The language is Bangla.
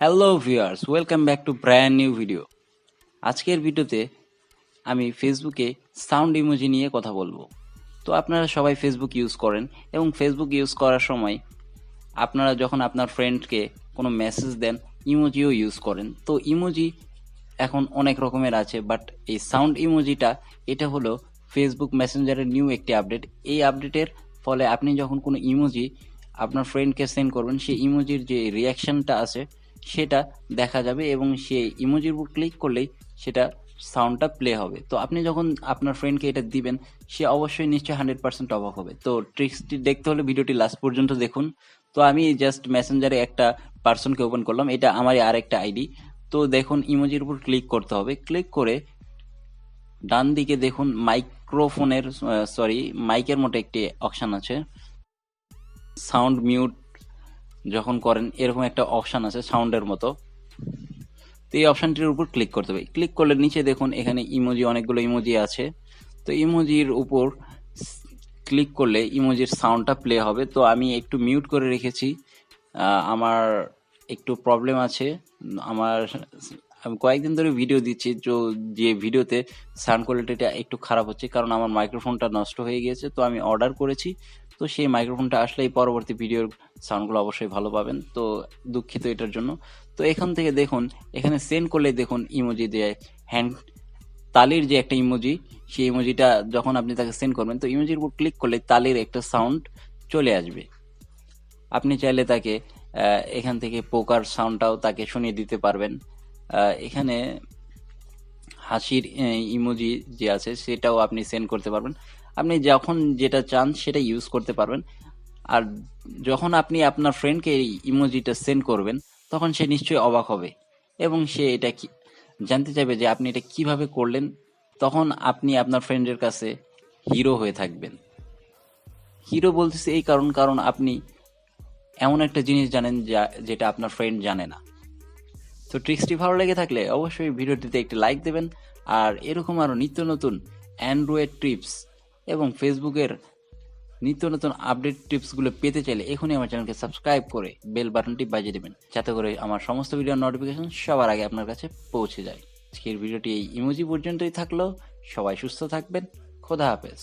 Hello viewers, welcome back to brand new video. আজকের ভিডিওতে আমি ফেসবুকে সাউন্ড ইমোজি নিয়ে কথা বলবো। তো আপনারা সবাই ফেসবুক ইউজ করেন এবং ফেসবুক ইউজ করার সময় আপনারা যখন আপনার ফ্রেন্ডকে কোনো মেসেজ দেন ইমোজিও ইউজ করেন। তো ইমোজি এখন অনেক রকমের আছে, বাট এই সাউন্ড ইমোজিটা এটা হলো ফেসবুক মেসেঞ্জারের নিউ একটি আপডেট। এই আপডেটের ফলে আপনি যখন কোনো ইমোজি আপনার ফ্রেন্ডকে সেন্ড করবেন, সেই ইমোজির যে রিয়াকশনটা আছে সেটা দেখা যাবে এবং সেই ইমোজির উপর ক্লিক করলেই সেটা সাউন্ডটা প্লে হবে। তো আপনি যখন আপনার ফ্রেন্ডকে এটা দিবেন, সে অবশ্যই নিশ্চয়ই 100% অবাক হবে। তো ট্রিক্সটি দেখতে হলে ভিডিওটি লাস্ট পর্যন্ত দেখুন। তো আমি জাস্ট মেসেঞ্জারে একটা পার্সনকে ওপেন করলাম, এটা আমারই আরেকটা আইডি। তো দেখুন ইমোজির উপর ক্লিক করতে হবে, ক্লিক করে ডান দিকে দেখুন মাইক্রোফোনের মাইকের মতো একটি অপশন আছে, সাউন্ড মিউট যখন করেন এরকম একটা অপশন আছে সাউন্ডের মতো। তো এই অপশনটির উপর ক্লিক করতে হবে। ক্লিক করলে নিচে দেখুন এখানে ইমোজি, অনেকগুলো ইমোজি আছে। তো ইমোজির উপর ক্লিক করলে ইমোজির সাউন্ডটা প্লে হবে। তো আমি একটু মিউট করে রেখেছি, আমার একটু প্রবলেম আছে। আমি কয়েকদিন ধরে ভিডিও দিচ্ছি, যে ভিডিওতে সাউন্ড কোয়ালিটিটা একটু খারাপ হচ্ছে, কারণ আমার মাইক্রোফোনটা নষ্ট হয়ে গিয়েছে। তো আমি অর্ডার করেছি, তো সেই মাইক্রোফোনটা আসলেই পরবর্তী ভিডিওর সাউন্ডগুলো অবশ্যই ভালো পাবেন। তো দুঃখিত এটার জন্য। তো এখান থেকে দেখুন, এখানে সেন্ড করলে দেখুন ইমোজি দেয় হ্যান্ড তালির যে একটা ইমোজি, সেই ইমোজিটা যখন আপনি তাকে সেন্ড করবেন, তো ইমোজির উপর ক্লিক করলে তালির একটা সাউন্ড চলে আসবে। আপনি চাইলে তাকে এখান থেকে পোকার সাউন্ডটাও তাকে শুনিয়ে দিতে পারবেন। এখানে হাসির ইমোজি যে আছে সেটাও আপনি সেন্ড করতে পারবেন। আপনি যখন যেটা চান সেটা ইউজ করতে পারবেন। আর যখন আপনি আপনার ফ্রেন্ডকে এই ইমোজিটা সেন্ড করবেন, তখন সে নিশ্চয়ই অবাক হবে এবং সে এটা জানতে চাইবে যে আপনি এটা কিভাবে করলেন। তখন আপনি আপনার ফ্রেন্ডের কাছে হিরো হয়ে থাকবেন। হিরো বলতেছি এই কারণ আপনি এমন একটা জিনিস জানেন যেটা আপনার ফ্রেন্ড জানে না। তো ট্রিক্সটি ভালো লেগে থাকলে অবশ্যই ভিডিওটিতে একটি লাইক দেবেন। আর এরকম আরও নিত্য নতুন অ্যান্ড্রয়েড টিপস এবং ফেসবুকের নিত্য নতুন আপডেট টিপসগুলো পেতে চাইলে এখনই আমার চ্যানেলকে সাবস্ক্রাইব করে বেল বাটনটি বাজিয়ে দেবেন, যাতে করে আমার সমস্ত ভিডিওর নোটিফিকেশন সবার আগে আপনার কাছে পৌঁছে যায়। আজকের ভিডিওটি এই ইমোজি পর্যন্তই থাকলো। সবাই সুস্থ থাকবেন। খোদা হাফেজ।